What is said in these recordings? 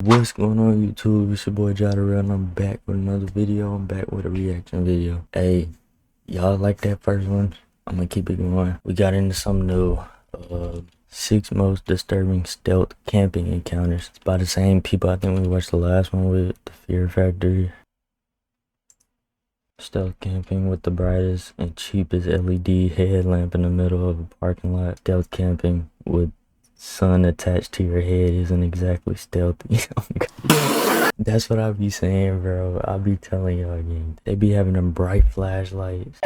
What's going on YouTube? It's your boy Jada and I'm back with another video. I'm back with a reaction video. Hey, y'all like that first one? I'm gonna keep it going. We got into some new 6 most disturbing stealth camping encounters. It's by the same people I think we watched the last one with, the Fear Factor. Stealth camping with the brightest and cheapest LED headlamp in the middle of a parking lot. Stealth camping with sun attached to your head isn't exactly stealthy. That's what I be saying, bro. I be telling y'all again. They be having them bright flashlights.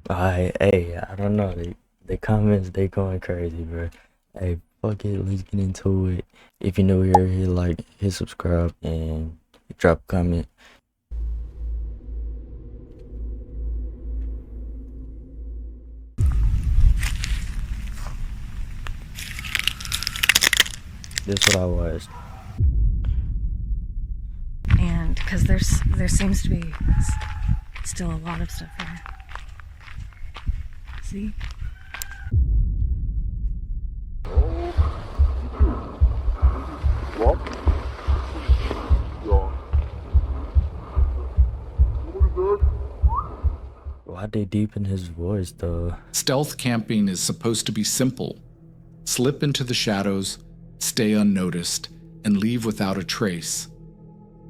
Alright, hey, I don't know. The comments, they going crazy, bro. Hey, fuck it, let's get into it. If you're new here, hit like, hit subscribe, and drop a comment. This is what I watched. And because there seems to be still a lot of stuff here. See? Why'd they deepen his voice though? Stealth camping is supposed to be simple. Slip into the shadows, stay unnoticed, and leave without a trace.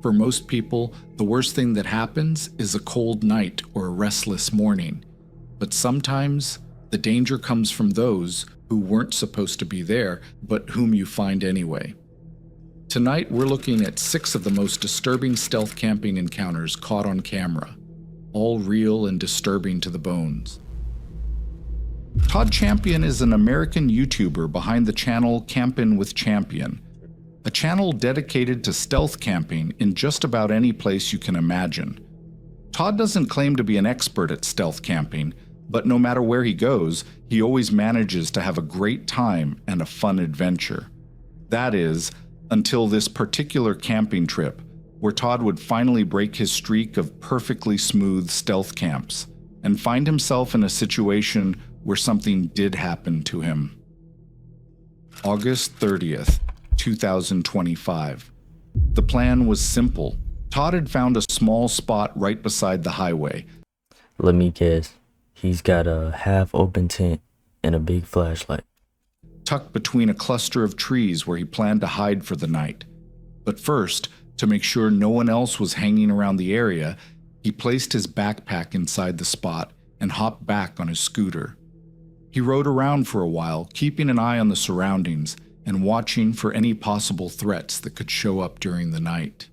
For most people, the worst thing that happens is a cold night or a restless morning. But sometimes, the danger comes from those who weren't supposed to be there, but whom you find anyway. Tonight, we're looking at 6 of the most disturbing stealth camping encounters caught on camera, all real and disturbing to the bones. Todd Champion is an American YouTuber behind the channel Campin' with Champion, a channel dedicated to stealth camping in just about any place you can imagine. Todd doesn't claim to be an expert at stealth camping, but no matter where he goes, he always manages to have a great time and a fun adventure. That is, until this particular camping trip, where Todd would finally break his streak of perfectly smooth stealth camps and find himself in a situation where something did happen to him. August 30th, 2025. The plan was simple. Todd had found a small spot right beside the highway. Let me guess. He's got a half-open tent and a big flashlight. Tucked between a cluster of trees where he planned to hide for the night. But first, to make sure no one else was hanging around the area, he placed his backpack inside the spot and hopped back on his scooter. He rode around for a while, keeping an eye on the surroundings and watching for any possible threats that could show up during the night.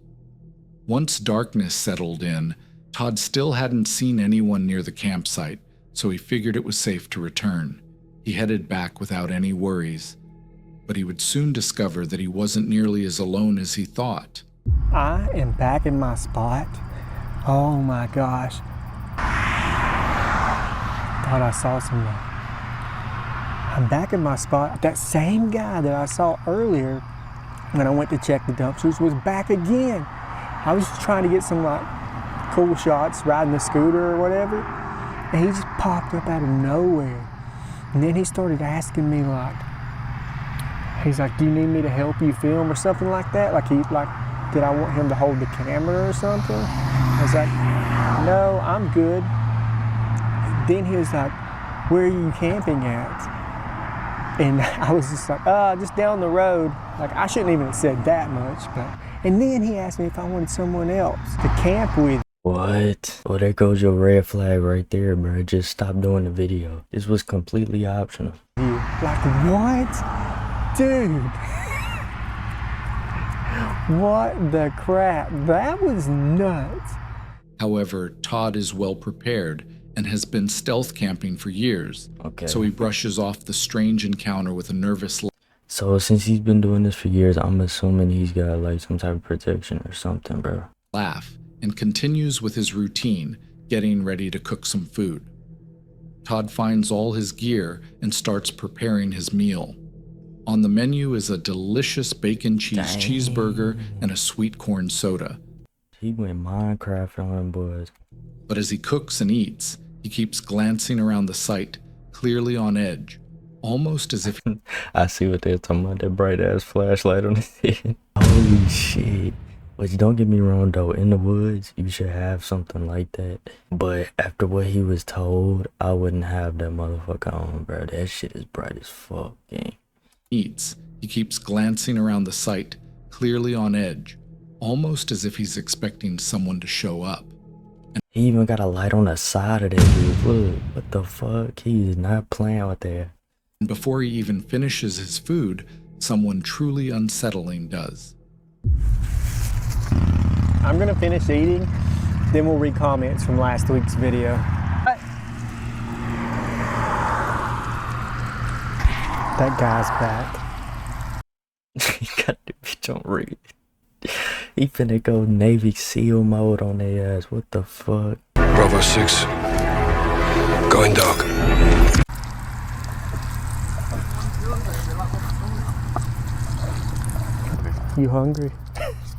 Once darkness settled in, Todd still hadn't seen anyone near the campsite, so he figured it was safe to return. He headed back without any worries, but he would soon discover that he wasn't nearly as alone as he thought. I am back in my spot. Oh my gosh. Thought I saw someone. I'm back in my spot. That same guy that I saw earlier when I went to check the dumpsters was back again. I was just trying to get some like cool shots riding the scooter or whatever, and he just popped up out of nowhere. And then he started asking me like, he's like, do you need me to help you film or something like that? Did I want him to hold the camera or something? I was like, no, I'm good. Then he was like, where are you camping at? And I was just like, just down the road. Like, I shouldn't even have said that much, but. And then he asked me if I wanted someone else to camp with. What? Well, there goes your red flag right there, bro. Just stop doing the video. This was completely optional. Like, what? Dude. What the crap? That was nuts. However, Todd is well prepared and has been stealth camping for years, so he brushes off the strange encounter with a nervous laugh. So since he's been doing this for years, I'm assuming he's got like some type of protection or something, bro. And continues with his routine, getting ready to cook some food. Todd finds all his gear and starts preparing his meal. On the menu is a delicious bacon cheese cheeseburger and a sweet corn soda. He went Minecraft on them boys. But as he cooks and eats, he keeps glancing around the site, clearly on edge, almost as if I see what they're talking about, that bright ass flashlight on his head. Holy shit. But don't get me wrong though, in the woods, you should have something like that. But after what he was told, I wouldn't have that motherfucker on, bro. That shit is bright as fuck, gang. eats, he keeps glancing around the site, clearly on edge, almost as if he's expecting someone to show up. He even got a light on the side of that dude. Look, what the fuck? He is not playing with that. And before he even finishes his food, someone truly unsettling does. I'm gonna finish eating, then we'll read comments from last week's video. That guy's back. He got the bitch on read. He finna go Navy SEAL mode on their ass. What the fuck? Bravo 6. Going dark. You hungry?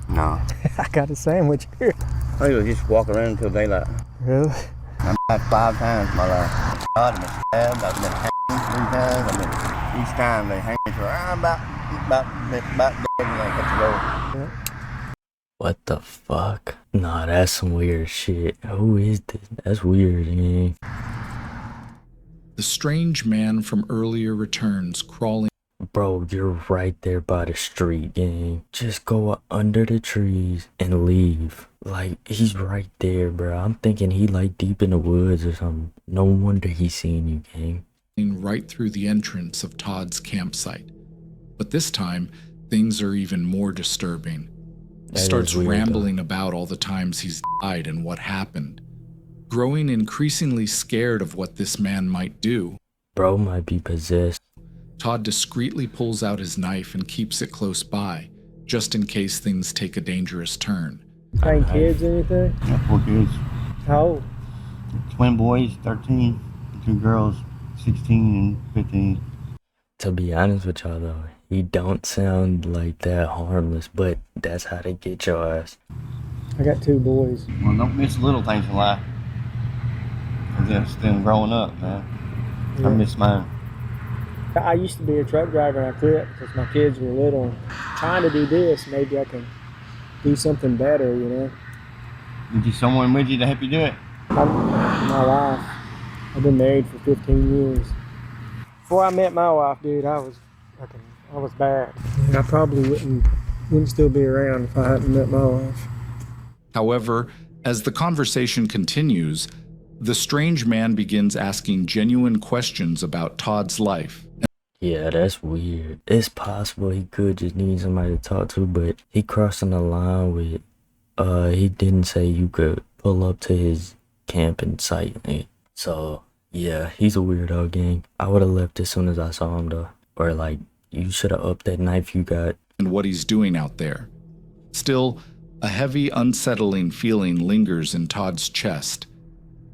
No. I got a sandwich here. I was just walk around until daylight. Really? I'm back 5 times in my life. I've been stabbed, I've been hanged 3 times. Each time they hang me for about dead and I get to go. Yeah. What the fuck? Nah, that's some weird shit. Who is this? That's weird, man. The strange man from earlier returns, crawling. Bro, you're right there by the street, gang. Just go under the trees and leave. Like, he's right there, bro. I'm thinking he like deep in the woods or something. No wonder he's seeing you, gang. Right through the entrance of Todd's campsite. But this time, things are even more disturbing. He starts rambling about all the times he's died and what happened, growing increasingly scared of what this man might do. Bro might be possessed. Todd discreetly pulls out his knife and keeps it close by, just in case things take a dangerous turn. Any kids or anything? I have 4 kids. How old? Twin boys, 13. 2 girls, 16 and 15. To be honest with y'all though, he don't sound like that harmless, but that's how they get your ass. I got 2 boys. Well, don't miss the little things in life. I'm just them growing up, man. Yeah. I miss mine. I used to be a truck driver and I quit because my kids were little. Trying to do this, maybe I can do something better, you know. Is there someone with you to help you do it? My wife. I've been married for 15 years. Before I met my wife, dude, I was bad. And I probably wouldn't still be around if I hadn't met my wife. However, as the conversation continues, the strange man begins asking genuine questions about Todd's life. Yeah, that's weird. It's possible he could just need somebody to talk to, but he crossing the line with, he didn't say you could pull up to his camping site. So, yeah, he's a weirdo, gang. I would have left as soon as I saw him, though. Or, like, you should have upped that knife you got. And what he's doing out there. Still, a heavy, unsettling feeling lingers in Todd's chest.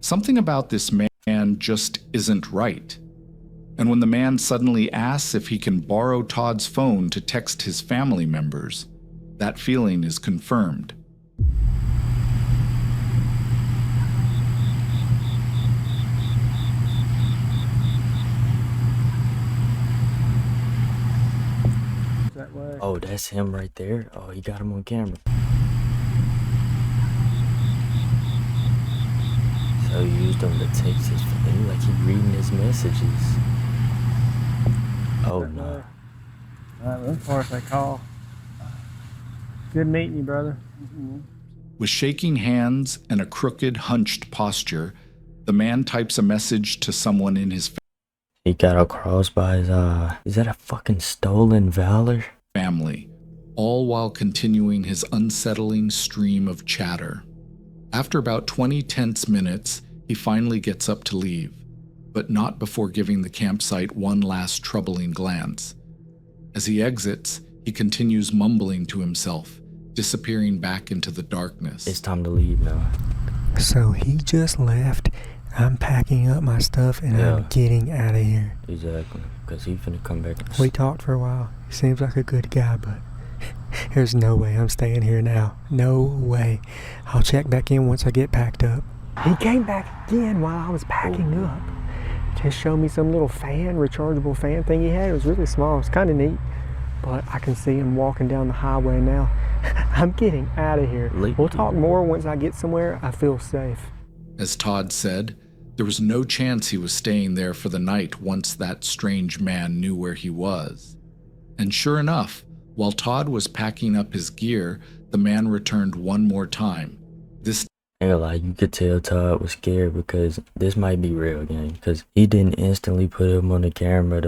Something about this man just isn't right. And when the man suddenly asks if he can borrow Todd's phone to text his family members, that feeling is confirmed. That way. Oh, that's him right there? Oh, he got him on camera. So he used him to text his family, like he reading his messages. Oh, no. Or if they call. Good meeting you, brother. With shaking hands and a crooked, hunched posture, the man types a message to someone in his He got a cross by his eye. Is that a fucking stolen valor? family, all while continuing his unsettling stream of chatter. After about 20 tense minutes, he finally gets up to leave, but not before giving the campsite one last troubling glance. As he exits, he continues mumbling to himself, disappearing back into the darkness. It's time to leave now. So he just left. I'm packing up my stuff and I'm getting out of here. Exactly, because he finna come back. We talked for a while. He seems like a good guy, but there's no way I'm staying here now. No way. I'll check back in once I get packed up. He came back again while I was packing up. He showed me some little fan, rechargeable fan thing he had. It was really small. It's kind of neat. But I can see him walking down the highway now. I'm getting out of here. We'll talk more once I get somewhere I feel safe. As Todd said, there was no chance he was staying there for the night once that strange man knew where he was. And sure enough, while Todd was packing up his gear, the man returned one more time. This I ain't gonna lie, you could tell Todd was scared because this might be real, gang. Because he didn't instantly put him on the camera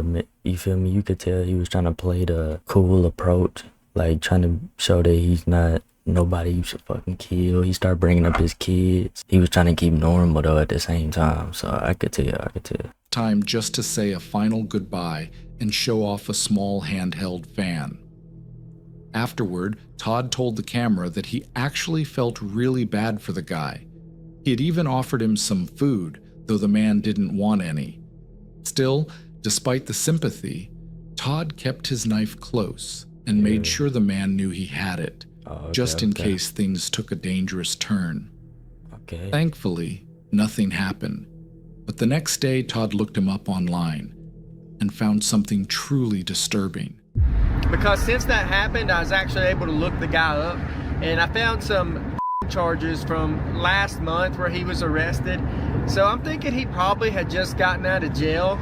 you feel me? You could tell he was trying to play the cool approach, like trying to show that he's not nobody you should fucking kill. He started bringing up his kids. He was trying to keep normal though at the same time. So I could tell. time just to say a final goodbye and show off a small handheld fan. Afterward, Todd told the camera that he actually felt really bad for the guy. He had even offered him some food, though the man didn't want any. Still, despite the sympathy, Todd kept his knife close and made sure the man knew he had it, just in case things took a dangerous turn. Thankfully, nothing happened. But the next day, Todd looked him up online and found something truly disturbing. Because since that happened, I was actually able to look the guy up, and I found some charges from last month where he was arrested. So I'm thinking he probably had just gotten out of jail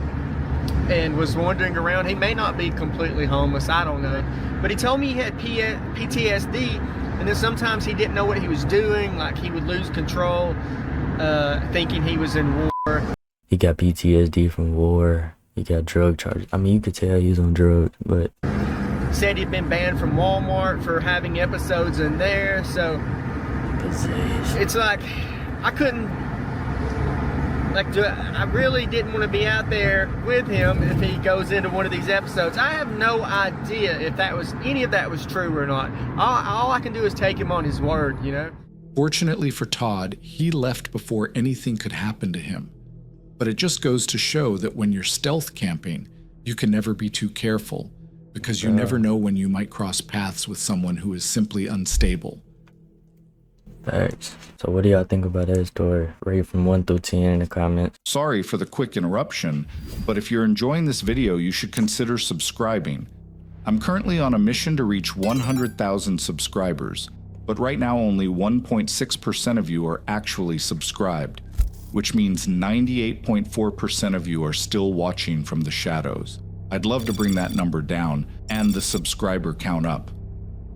and was wandering around. He may not be completely homeless, I don't know. But he told me he had PTSD, and then sometimes he didn't know what he was doing, like he would lose control, thinking he was in war. He got PTSD from war. He got drug charges. I mean, you could tell he was on drugs, but... Said he'd been banned from Walmart for having episodes in there, so... It's like, I couldn't... I really didn't want to be out there with him if he goes into one of these episodes. I have no idea if any of that was true or not. All I can do is take him on his word, you know? Fortunately for Todd, he left before anything could happen to him. But it just goes to show that when you're stealth camping, you can never be too careful, because you never know when you might cross paths with someone who is simply unstable. Thanks. So what do y'all think about that story? Rate from 1 through 10 in the comments. Sorry for the quick interruption, but if you're enjoying this video, you should consider subscribing. I'm currently on a mission to reach 100,000 subscribers, but right now only 1.6% of you are actually subscribed, which means 98.4% of you are still watching from the shadows. I'd love to bring that number down and the subscriber count up,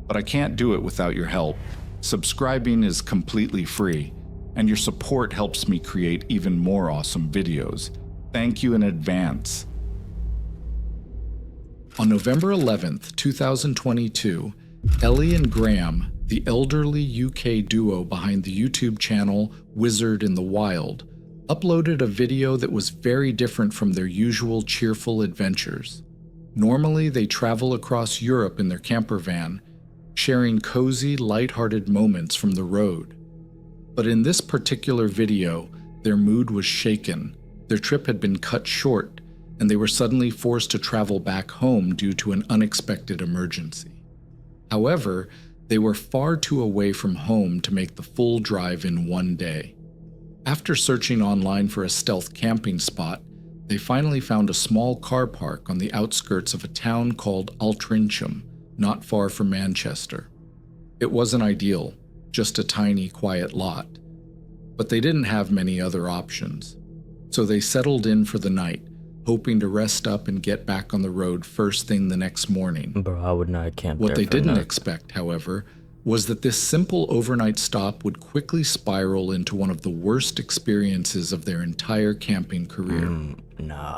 but I can't do it without your help. Subscribing is completely free, and your support helps me create even more awesome videos. Thank you in advance. On November 11th, 2022, Ellie and Graham, the elderly UK duo behind the YouTube channel Wizard in the Wild, uploaded a video that was very different from their usual cheerful adventures. Normally, they travel across Europe in their camper van, sharing cozy, lighthearted moments from the road. But in this particular video, their mood was shaken. Their trip had been cut short, and they were suddenly forced to travel back home due to an unexpected emergency. However, they were far too away from home to make the full drive in one day. After searching online for a stealth camping spot, they finally found a small car park on the outskirts of a town called Altrincham, not far from Manchester. It wasn't ideal, just a tiny, quiet lot. But they didn't have many other options. So they settled in for the night, hoping to rest up and get back on the road first thing the next morning. Bro, I would not camp there. What they didn't expect, however, was that this simple overnight stop would quickly spiral into one of the worst experiences of their entire camping career.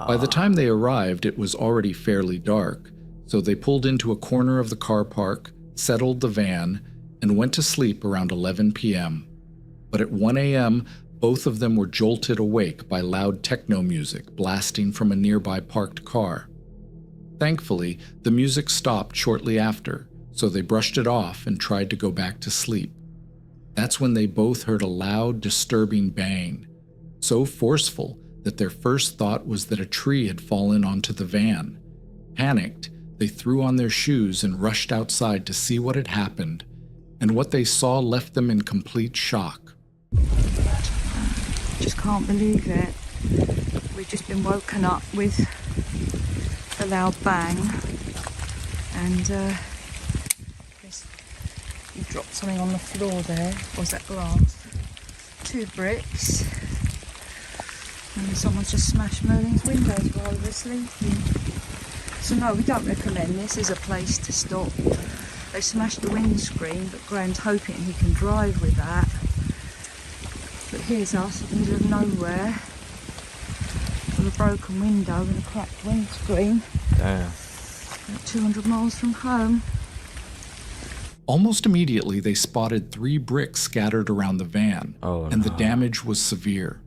By the time they arrived, it was already fairly dark, so they pulled into a corner of the car park, settled the van, and went to sleep around 11 p.m. But at 1 a.m., both of them were jolted awake by loud techno music blasting from a nearby parked car. Thankfully, the music stopped shortly after, so they brushed it off and tried to go back to sleep. That's when they both heard a loud, disturbing bang, so forceful that their first thought was that a tree had fallen onto the van. Panicked, they threw on their shoes and rushed outside to see what had happened, and what they saw left them in complete shock. Just can't believe it. We've just been woken up with a loud bang, and you dropped something on the floor there. Was that glass? 2 bricks. And someone's just smashed Merlin's windows while we were sleeping. So no, we don't recommend this as a place to stop. They smashed the windscreen, but Graham's hoping he can drive with that. But here's us in the middle of nowhere with a broken window and a cracked windscreen. Damn. About 200 miles from home. Almost immediately, they spotted 3 bricks scattered around the van, and the damage was severe.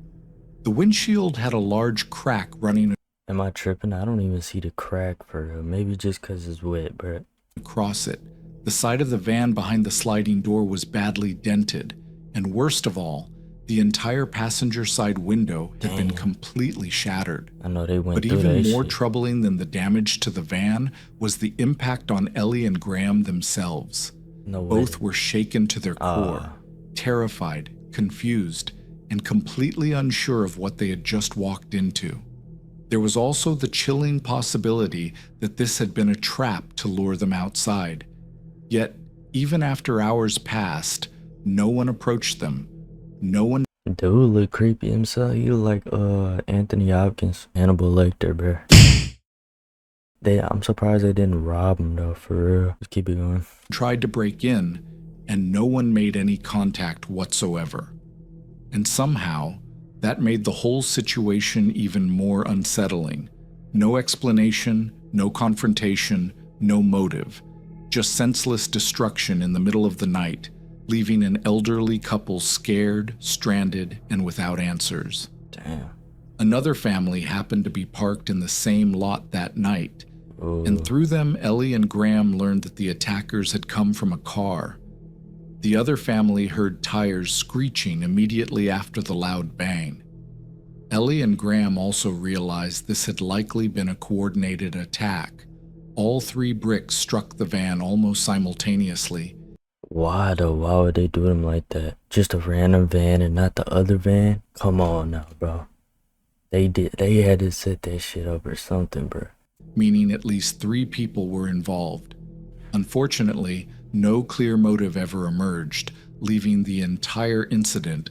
The windshield had a large crack running Am I tripping? I don't even see the crack for real. Maybe just because it's wet, bro. across it. The side of the van behind the sliding door was badly dented, and worst of all, the entire passenger side window had been completely shattered. I know they went But through even that more shit. troubling than the damage to the van was the impact on Ellie and Graham themselves. No way. Both were shaken to their core, terrified, confused, and completely unsure of what they had just walked into. There was also the chilling possibility that this had been a trap to lure them outside. Yet, even after hours passed, no one approached them. No one. Dude look creepy himself. He look like Anthony Hopkins, Hannibal Lecter, bro. I'm surprised they didn't rob him though, for real. Just keep it going. Tried to break in, and no one made any contact whatsoever. And somehow, that made the whole situation even more unsettling. No explanation, no confrontation, no motive. Just senseless destruction in the middle of the night, leaving an elderly couple scared, stranded, and without answers. Damn. Another family happened to be parked in the same lot that night, and through them, Ellie and Graham learned that the attackers had come from a car. The other family heard tires screeching immediately after the loud bang. Ellie and Graham also realized this had likely been a coordinated attack. All 3 bricks struck the van almost simultaneously. Why though? Why would they do them like that? Just a random van and not the other van? Come on now, bro. They had to set that shit up or something, bro. Meaning at least 3 people were involved. Unfortunately, no clear motive ever emerged, leaving the entire incident.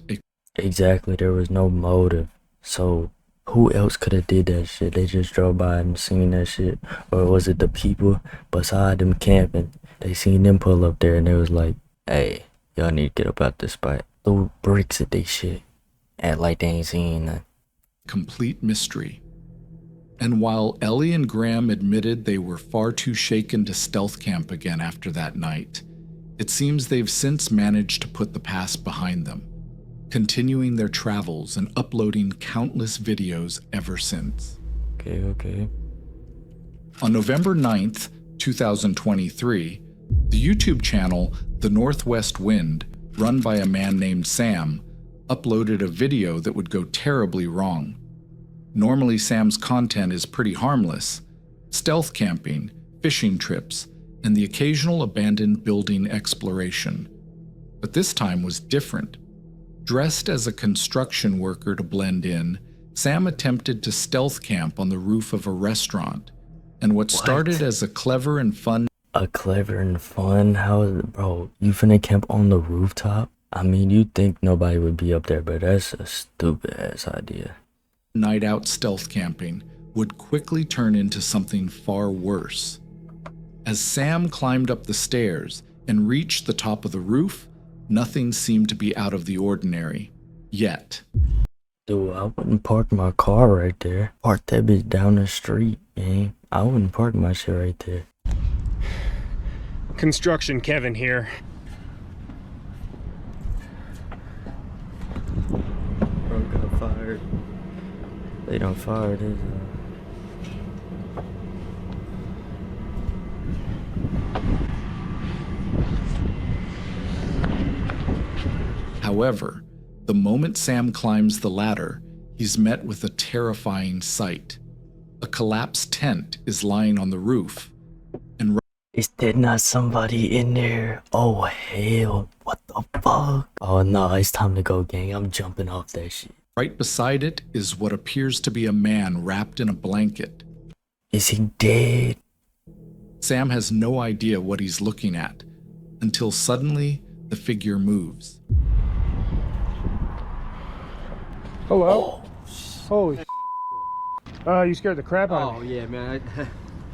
Exactly, there was no motive. So who else could have did that shit? They just drove by and seen that shit? Or was it the people beside them camping? They seen them pull up there and they was like, hey, y'all need to get up out this spot. Throw bricks at they shit. Act like they ain't seen nothing. Complete mystery. And while Ellie and Graham admitted they were far too shaken to stealth camp again after that night, it seems they've since managed to put the past behind them, continuing their travels and uploading countless videos ever since. Okay. On November 9th, 2023, the YouTube channel The Northwest Wind, run by a man named Sam, uploaded a video that would go terribly wrong. Normally, Sam's content is pretty harmless: stealth camping, fishing trips, and the occasional abandoned building exploration. But this time was different. Dressed as a construction worker to blend in, Sam attempted to stealth camp on the roof of a restaurant. And what started as a clever and fun... A clever and fun? How is it, bro? You finna camp on the rooftop? I mean, you'd think nobody would be up there, but that's a stupid ass idea. Night out stealth camping would quickly turn into something far worse. As Sam climbed up the stairs and reached the top of the roof, nothing seemed to be out of the ordinary. Yet. Dude, I wouldn't park my car right there. Park that bitch down the street, man. I wouldn't park my shit right there. Construction Kevin here. Bro got fired. They done fired his However, the moment Sam climbs the ladder, he's met with a terrifying sight. A collapsed tent is lying on the roof, and Is there not somebody in there? Oh hell, what the fuck? Oh no, it's time to go, gang. I'm jumping off that shit. Right beside it is what appears to be a man wrapped in a blanket. Is he dead? Sam has no idea what he's looking at until suddenly the figure moves. Hello? Holy you scared the crap out of Oh me. yeah, man.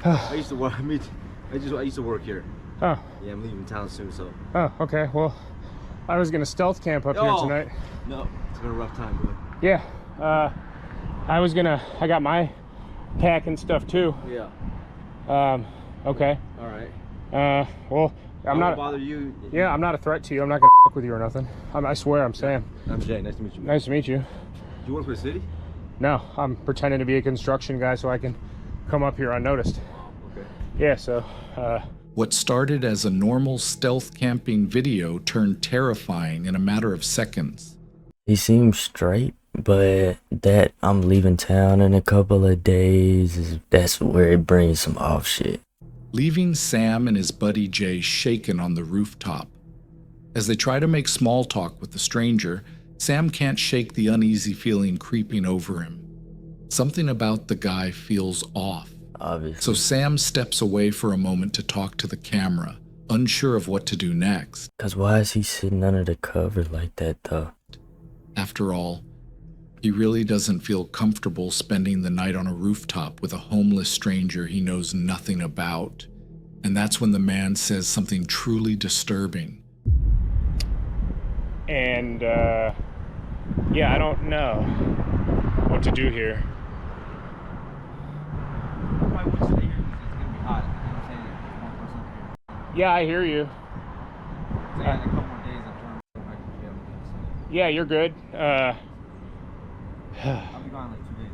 I used to work. I used to work here. Oh, Yeah, I'm leaving town soon, so. oh, okay. Well, I was gonna stealth camp up here Oh. tonight. No, it's been a rough time, bro. Yeah. I got my pack and stuff too. Yeah. Okay. All right. Well, I'm not. bother you. Yeah, I'm not a threat to you. I'm not gonna fuck with you or nothing. I swear, I'm Sam. I'm Jay. Nice to meet you. Nice to meet you. You work for the city? No, I'm pretending to be a construction guy so I can come up here unnoticed. Okay. Yeah, so, What started as a normal stealth camping video turned terrifying in a matter of seconds. He seems straight, but that I'm leaving town in a couple of days, that's where it brings some off shit. Leaving Sam and his buddy Jay shaken on the rooftop. As they try to make small talk with the stranger, Sam can't shake the uneasy feeling creeping over him. Something about the guy feels off. Obviously. So Sam steps away for a moment to talk to the camera, unsure of what to do next. Cause why is he sitting under the cover like that though? After all, he really doesn't feel comfortable spending the night on a rooftop with a homeless stranger he knows nothing about. And that's when the man says something truly disturbing. and, yeah, I don't know what to do here. Yeah, I hear you. Yeah, you're good. I'll be gone like 2 days.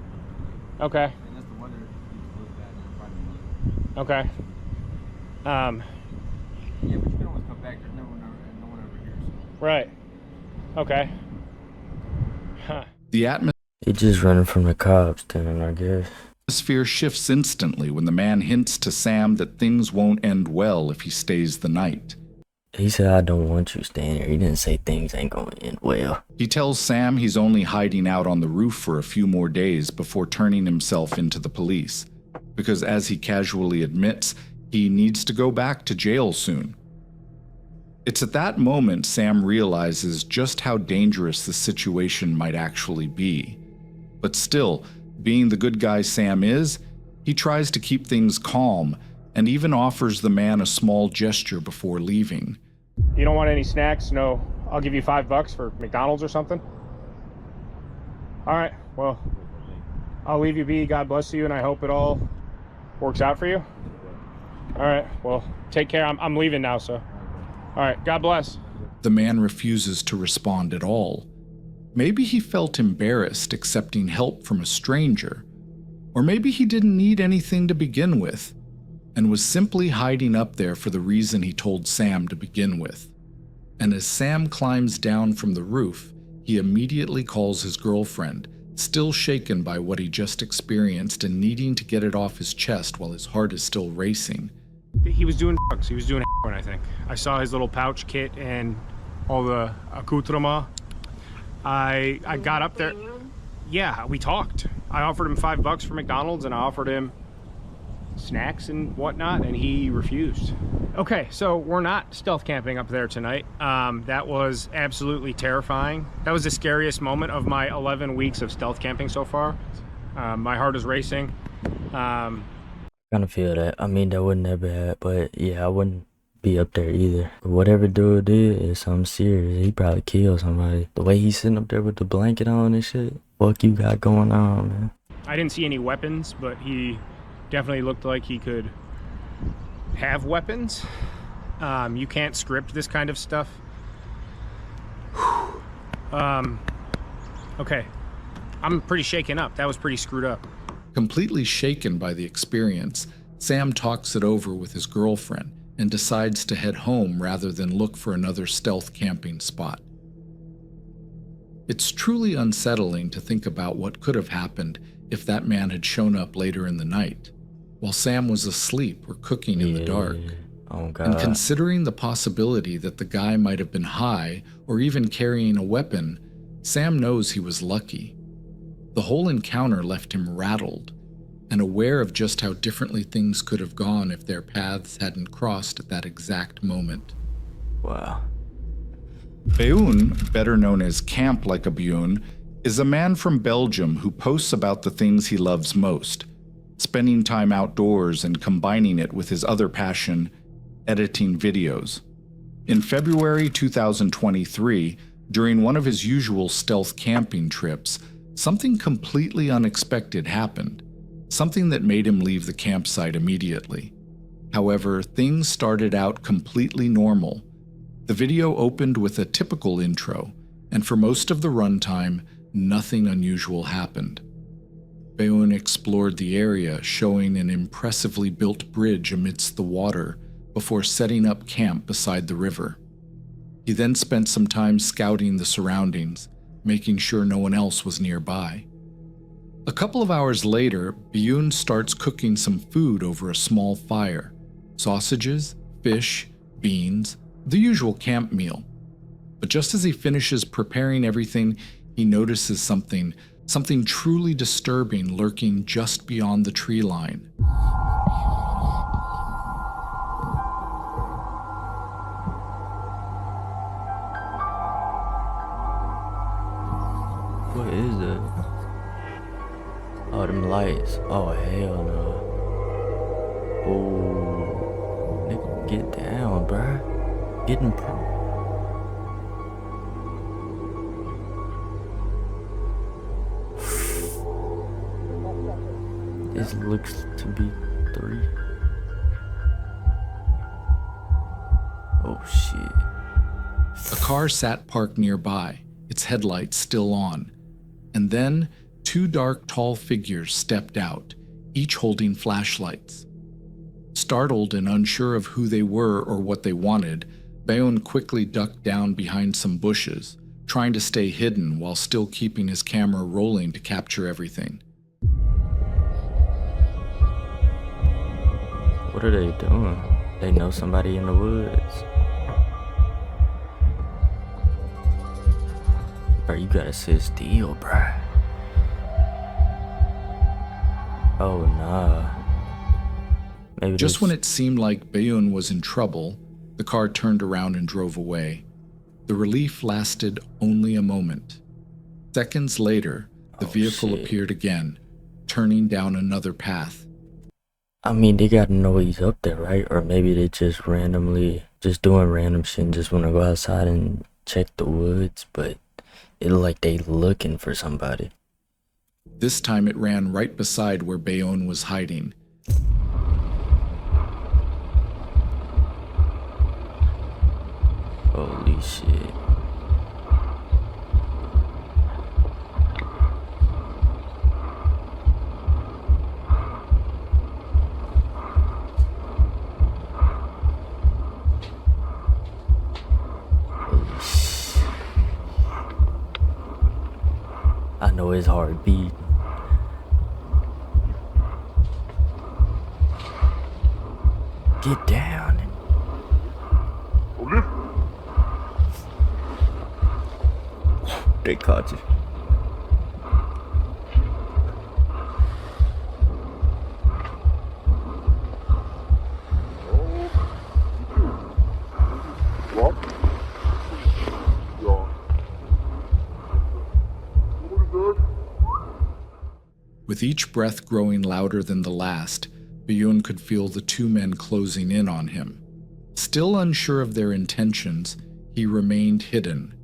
Okay, Unless the weather keeps really bad, then I'll probably okay. Yeah, but you can always come back. There's no one over here. So. Right. Okay. Huh. The atmosphere He just running from the cops then, I guess. shifts instantly when the man hints to Sam that things won't end well if he stays the night. He said, I don't want you staying here. He didn't say things ain't gonna end well. He tells Sam he's only hiding out on the roof for a few more days before turning himself into the police, because as he casually admits, he needs to go back to jail soon. It's at that moment Sam realizes just how dangerous the situation might actually be. But still, being the good guy Sam is, he tries to keep things calm and even offers the man a small gesture before leaving. You don't want any snacks? No, I'll give you $5 for McDonald's or something. All right, well, I'll leave you be. God bless you, and I hope it all works out for you. All right, well, take care. I'm leaving now, so. All right, God bless. The man refuses to respond at all. Maybe he felt embarrassed accepting help from a stranger, or maybe he didn't need anything to begin with, and was simply hiding up there for the reason he told Sam to begin with. And as Sam climbs down from the roof, he immediately calls his girlfriend, still shaken by what he just experienced and needing to get it off his chest while his heart is still racing. He was doing drugs. He was doing heroin, I think. I saw his little pouch kit and all the accoutrement. I got up there. Yeah, we talked. I offered him $5 for McDonald's, and I offered him snacks and whatnot, and he refused. Okay, so we're not stealth camping up there tonight. That was absolutely terrifying. That was the scariest moment of my 11 weeks of stealth camping so far. My heart is racing. Kind of feel that. I mean, that would never happen, but yeah, I wouldn't be up there either. Whatever dude did is something serious. He probably killed somebody. The way he's sitting up there with the blanket on and shit. Fuck you got going on, man. I didn't see any weapons, but he definitely looked like he could have weapons. You can't script this kind of stuff. Okay, I'm pretty shaken up. That was pretty screwed up. Completely shaken by the experience, Sam talks it over with his girlfriend and decides to head home rather than look for another stealth camping spot. It's truly unsettling to think about what could have happened if that man had shown up later in the night, while Sam was asleep or cooking in the dark. Oh, God. And considering the possibility that the guy might have been high or even carrying a weapon, Sam knows he was lucky. The whole encounter left him rattled and aware of just how differently things could have gone if their paths hadn't crossed at that exact moment. Wow. Beun, better known as Camp Like a Beun, is a man from Belgium who posts about the things he loves most, spending time outdoors and combining it with his other passion, editing videos. In February 2023, during one of his usual stealth camping trips, something completely unexpected happened, something that made him leave the campsite immediately. However, things started out completely normal. The video opened with a typical intro, and for most of the runtime, nothing unusual happened. Beun explored the area, showing an impressively built bridge amidst the water before setting up camp beside the river. He then spent some time scouting the surroundings, making sure no one else was nearby. A couple of hours later, Beun starts cooking some food over a small fire: sausages, fish, beans, the usual camp meal. But just as he finishes preparing everything, he notices something truly disturbing lurking just beyond the tree line. What is that? Oh, them lights. Oh, hell no. Oh, nigga, get down, bruh. Get in pro. This looks to be 3. Oh shit. A car sat parked nearby, its headlights still on, and then 2 dark, tall figures stepped out, each holding flashlights. Startled and unsure of who they were or what they wanted, Beun quickly ducked down behind some bushes, trying to stay hidden while still keeping his camera rolling to capture everything. What are they doing? They know somebody in the woods. Bro, you gotta sit still, bruh. Oh, nah. Maybe Just when it seemed like Beun was in trouble, the car turned around and drove away. The relief lasted only a moment. Seconds later, the vehicle appeared again, turning down another path. I mean, they gotta know he's up there, right? Or maybe they just randomly, just doing random shit and just wanna go outside and check the woods, but it looked like they looking for somebody. This time it ran right beside where Beun was hiding. Holy shit. I know his heart beat. Get down. They caught you. With each breath growing louder than the last, Beun could feel the 2 men closing in on him. Still unsure of their intentions, he remained hidden,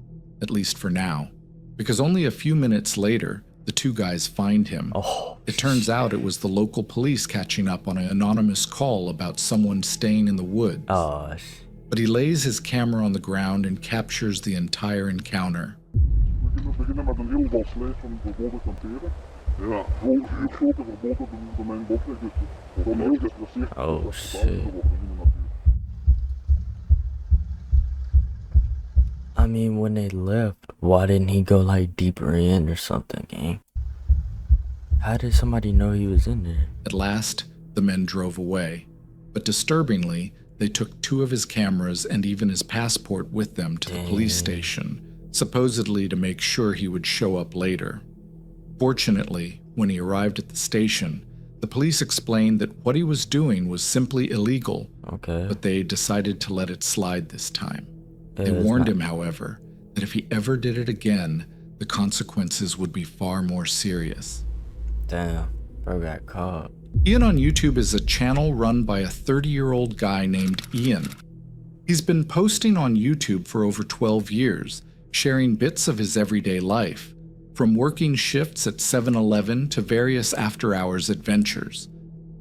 at least for now, because only a few minutes later, the 2 guys find him. It turns out it was the local police catching up on an anonymous call about someone staying in the woods. But he lays his camera on the ground and captures the entire encounter. Oh shit. I mean, when they left, why didn't he go like deeper in or something, gang? How did somebody know he was in there? At last, the men drove away, but disturbingly, they took 2 of his cameras and even his passport with them to the police station, supposedly to make sure he would show up later. Fortunately, when he arrived at the station, the police explained that what he was doing was simply illegal, but they decided to let it slide this time. They warned him, however, that if he ever did it again, the consequences would be far more serious. Damn, bro got caught. Ian on YouTube is a channel run by a 30-year-old guy named Ian. He's been posting on YouTube for over 12 years, sharing bits of his everyday life, from working shifts at 7-Eleven to various after-hours adventures.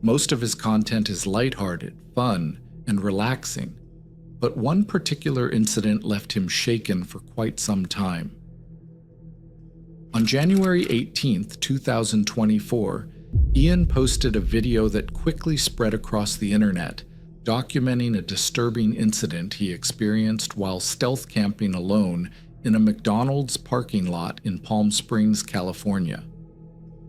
Most of his content is lighthearted, fun, and relaxing, but one particular incident left him shaken for quite some time. On January 18th, 2024, Ian posted a video that quickly spread across the internet, documenting a disturbing incident he experienced while stealth camping alone in a McDonald's parking lot in Palm Springs, California.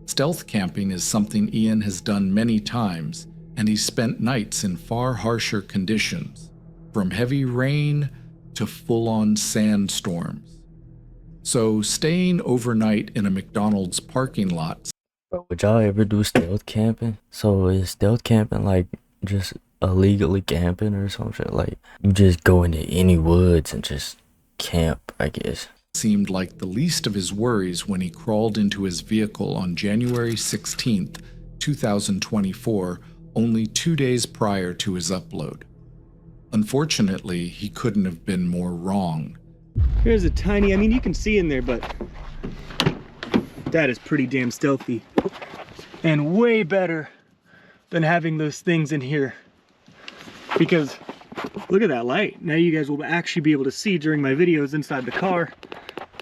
Stealth camping is something Ian has done many times, and he's spent nights in far harsher conditions, from heavy rain to full-on sandstorms. So staying overnight in a McDonald's parking lot. Bro, would y'all ever do stealth camping? So is stealth camping like just illegally camping or some shit? Like you just go into any woods and just camp, I guess. Seemed like the least of his worries when he crawled into his vehicle on January 16th, 2024, only 2 days prior to his upload. Unfortunately, he couldn't have been more wrong. Here's a tiny, I mean, you can see in there, but that is pretty damn stealthy. And way better than having those things in here. Because look at that light. Now you guys will actually be able to see during my videos inside the car.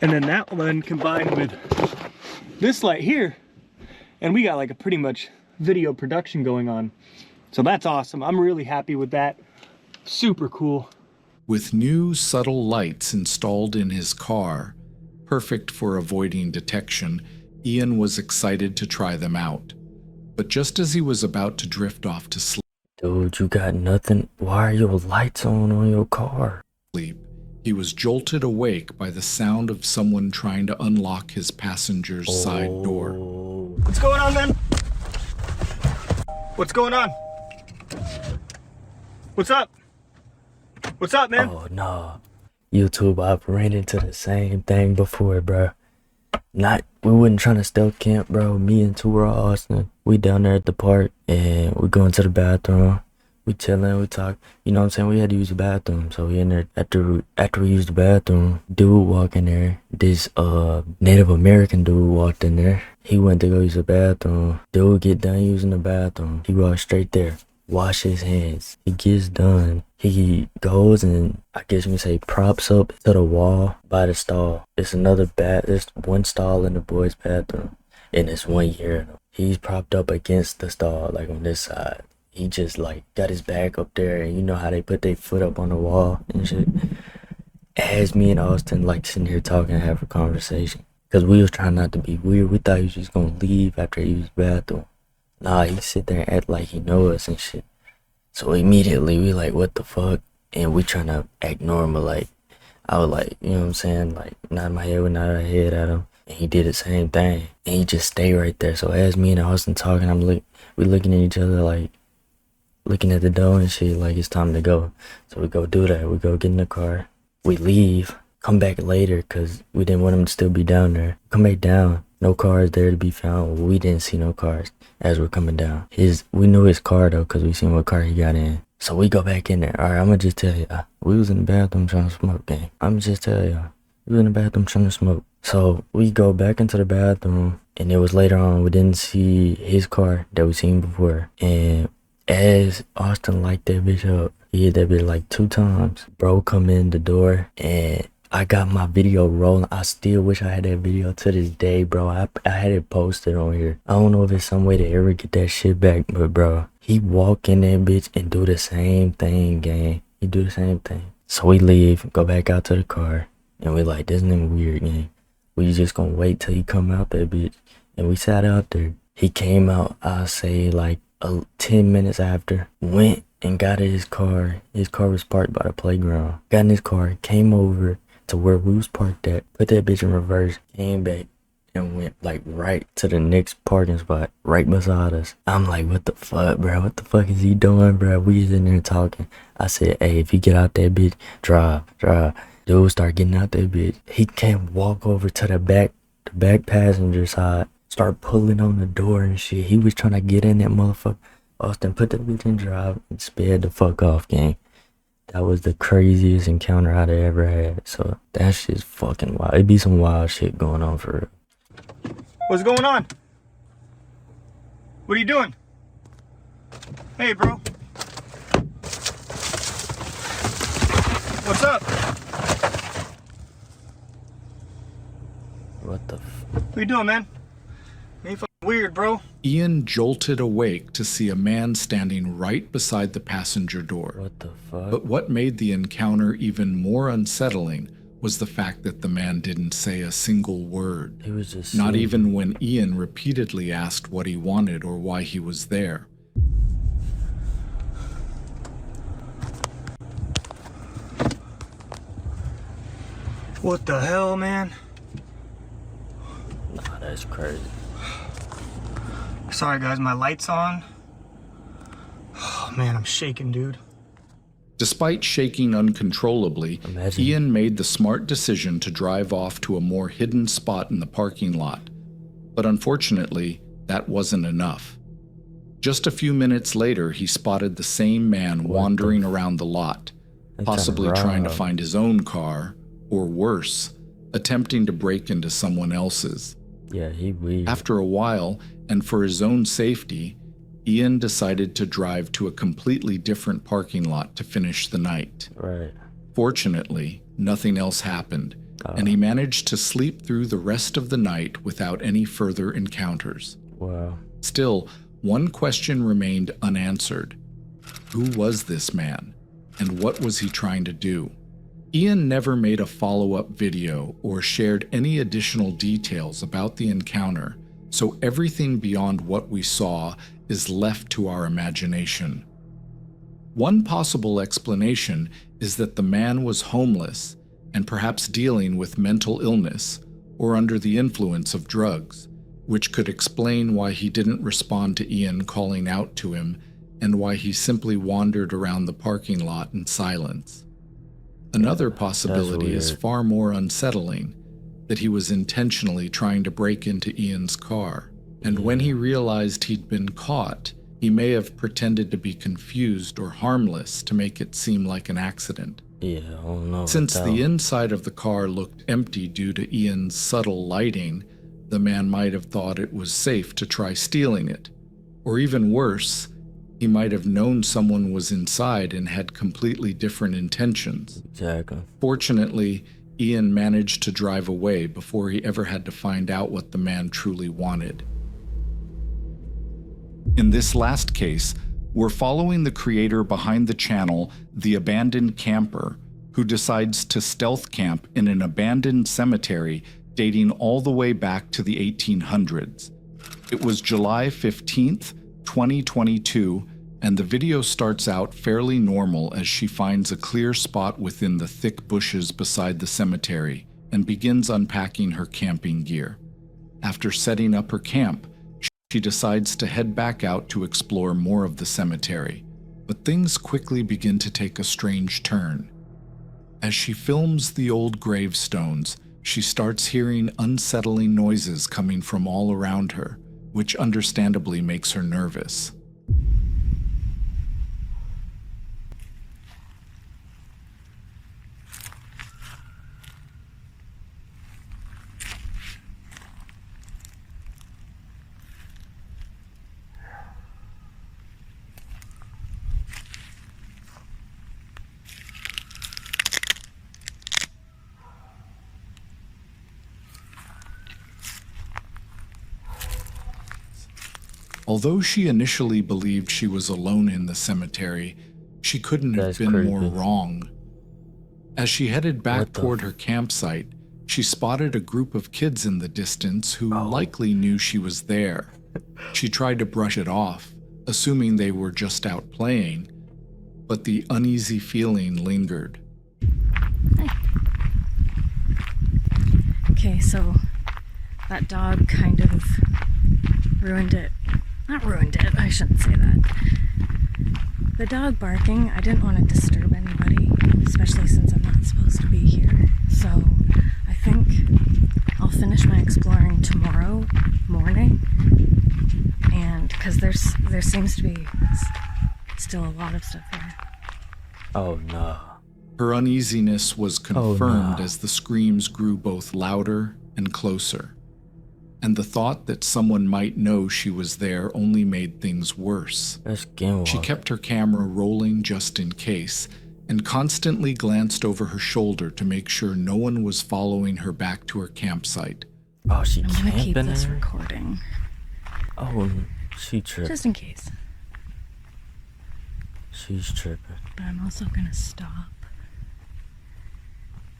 And then that one combined with this light here. And we got like a pretty much video production going on. So that's awesome. I'm really happy with that. Super cool. With new subtle lights installed in his car, perfect for avoiding detection, Ian was excited to try them out. But just as he was about to drift off to sleep, Dude, you got nothing? Why are your lights on your car? he was jolted awake by the sound of someone trying to unlock his passenger's side door. What's going on, man? What's going on? What's up? What's up, man? Oh, no. YouTube, I've ran into the same thing before, bro. We wasn't trying to stealth camp, bro. Me and Tura Austin, we down there at the park, and we go into the bathroom. We chilling, we talk. You know what I'm saying? We had to use the bathroom, so we in there. After we used the bathroom, dude walk in there. This Native American dude walked in there. He went to go use the bathroom. Dude get done using the bathroom. He walked straight there. Wash his hands. He gets done. He goes and I guess you can say props up to the wall by the stall. It's there's one stall in the boys' bathroom and it's one urinal. He's propped up against the stall, like on this side. He just like got his back up there, and you know how they put their foot up on the wall and shit. As me and Austin like sitting here talking and having a conversation, cause we was trying not to be weird. We thought he was just gonna leave after he used the bathroom. Nah, he sit there and act like he know us and shit. So immediately we like, what the fuck? And we trying to act normal, like, I was like, you know what I'm saying? Like, nod my head, we nod our head at him. And he did the same thing. And he just stayed right there. So as me and Austin talking, we looking at each other like, looking at the door and shit, like it's time to go. So we go do that. We go get in the car. We leave, come back later, cause we didn't want him to still be down there. Come back down. No cars there to be found. We didn't see no cars as we're coming down. We knew his car though, cause we seen what car he got in. So we go back in there. All right, I'm gonna just tell you, we was in the bathroom trying to smoke, gang. I'm just tell y'all, we was in the bathroom trying to smoke. So we go back into the bathroom, and it was later on. We didn't see his car that we seen before, and as Austin light that bitch up, he hit that bitch like 2 times. Bro come in the door, and I got my video rolling. I still wish I had that video to this day, bro. I had it posted on here. I don't know if it's some way to ever get that shit back, but bro, he walk in that bitch and do the same thing, gang. He do the same thing. So we leave, go back out to the car, and we like, this nigga weird, gang. We just gonna wait till he come out that bitch. And we sat out there. He came out, I'll say like 10 minutes after, went and got in his car. His car was parked by the playground. Got in his car, came over to where we was parked at, put that bitch in reverse, came back, and went like right to the next parking spot right beside us. I'm like, what the fuck, bro? What the fuck is he doing, bro? We was in there talking. I said, hey, if you get out that bitch, drive. Dude start getting out that bitch. He can't walk over to the back passenger side, start pulling on the door and shit. He was trying to get in that motherfucker. Austin put that bitch in drive and sped the fuck off, gang. That was the craziest encounter I'd ever had. So that shit's fucking wild. It be some wild shit going on for real. What's going on? What are you doing? Hey, bro. What's up? What the What are you doing, man? You ain't fucking weird, bro. Ian jolted awake to see a man standing right beside the passenger door. What the fuck? But what made the encounter even more unsettling was the fact that the man didn't say a single word. He was just Not sitting. even when Ian repeatedly asked what he wanted or why he was there. What the hell, man? Nah, that's crazy. Sorry, guys, my light's on. Oh, man, I'm shaking, dude. Despite shaking uncontrollably, Imagine. Ian made the smart decision to drive off to a more hidden spot in the parking lot. But unfortunately, that wasn't enough. Just a few minutes later, he spotted the same man wandering around the lot, possibly trying to find his own car, or worse, attempting to break into someone else's. Yeah, he weird. After a while, and for his own safety, Ian decided to drive to a completely different parking lot to finish the night. Right. Fortunately, nothing else happened, and he managed to sleep through the rest of the night without any further encounters. Wow. Still, one question remained unanswered. Who was this man, and what was he trying to do? Ian never made a follow-up video or shared any additional details about the encounter, so everything beyond what we saw is left to our imagination. One possible explanation is that the man was homeless and perhaps dealing with mental illness or under the influence of drugs, which could explain why he didn't respond to Ian calling out to him and why he simply wandered around the parking lot in silence. Another possibility is far more unsettling, that he was intentionally trying to break into Ian's car, and when he realized he'd been caught, he may have pretended to be confused or harmless to make it seem like an accident. Yeah, I don't know. Since the inside of the car looked empty due to Ian's subtle lighting, the man might have thought it was safe to try stealing it. Or even worse, he might have known someone was inside and had completely different intentions. Exactly. Fortunately, Ian managed to drive away before he ever had to find out what the man truly wanted. In this last case, we're following the creator behind the channel, The Abandoned Camper, who decides to stealth camp in an abandoned cemetery dating all the way back to the 1800s. It was July 15th, 2022, and the video starts out fairly normal as she finds a clear spot within the thick bushes beside the cemetery and begins unpacking her camping gear. After setting up her camp, she decides to head back out to explore more of the cemetery, but things quickly begin to take a strange turn. As she films the old gravestones, she starts hearing unsettling noises coming from all around her, which understandably makes her nervous. Although she initially believed she was alone in the cemetery, she couldn't have been more wrong. As she headed back toward her campsite, she spotted a group of kids in the distance who likely knew she was there. She tried to brush it off, assuming they were just out playing, but the uneasy feeling lingered. Okay, so that dog kind of ruined it. Not ruined it, I shouldn't say that. The dog barking, I didn't want to disturb anybody, especially since I'm not supposed to be here. So I think I'll finish my exploring tomorrow morning. And because there seems to be still a lot of stuff here. Oh no. Her uneasiness was confirmed no. as the screams grew both louder and closer. And the thought that someone might know she was there only made things worse. That's skinwalker. She kept her camera rolling just in case, and constantly glanced over her shoulder to make sure no one was following her back to her campsite. Oh, she I'm gonna keep camping this there? recording. Oh, she tripping. Just in case. She's tripping. But I'm also gonna stop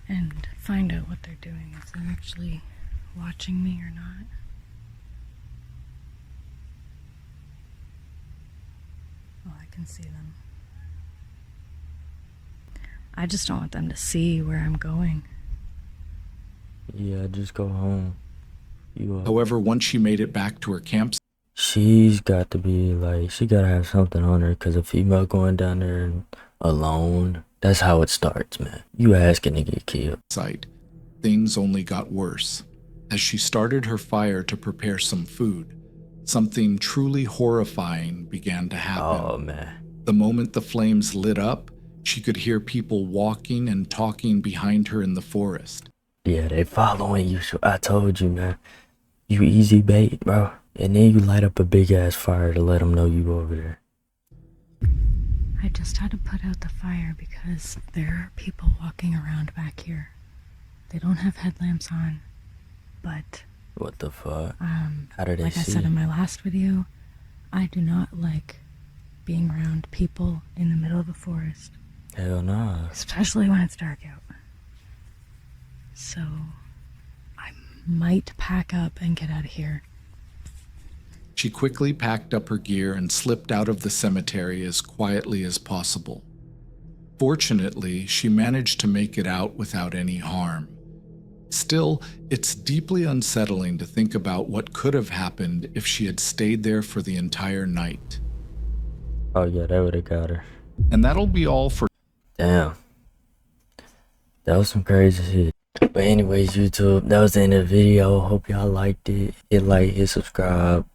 and find out what they're doing. If they're actually watching me or not. Oh, I can see them. I just don't want them to see where I'm going. Yeah, just go home. However, once she made it back to her campsite, She's got to be like, she gotta have something on her, because a female going down there alone, that's how it starts, man. You asking to get killed. things only got worse. As she started her fire to prepare some food, something truly horrifying began to happen. Oh, man. The moment the flames lit up, she could hear people walking and talking behind her in the forest. Yeah, they following you, so I told you, man. You easy bait, bro. And then you light up a big ass fire to let them know you over there. I just had to put out the fire because there are people walking around back here. They don't have headlamps on, but What the fuck? How did they like see? I said in my last video, I do not like being around people in the middle of a forest, Hell nah. especially when it's dark out. So I might pack up and get out of here. She quickly packed up her gear and slipped out of the cemetery as quietly as possible. Fortunately, she managed to make it out without any harm. Still, it's deeply unsettling to think about what could have happened if she had stayed there for the entire night. Oh yeah, that would've got her. And that'll be all for Damn. That was some crazy shit. But anyways, YouTube, that was the end of the video. Hope y'all liked it. Hit like, hit subscribe,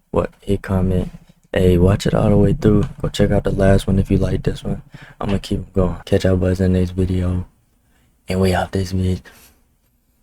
hit comment. Hey, watch it all the way through. Go check out the last one if you like this one. I'm gonna keep going. Catch y'all boys in the next video. And we out this vid.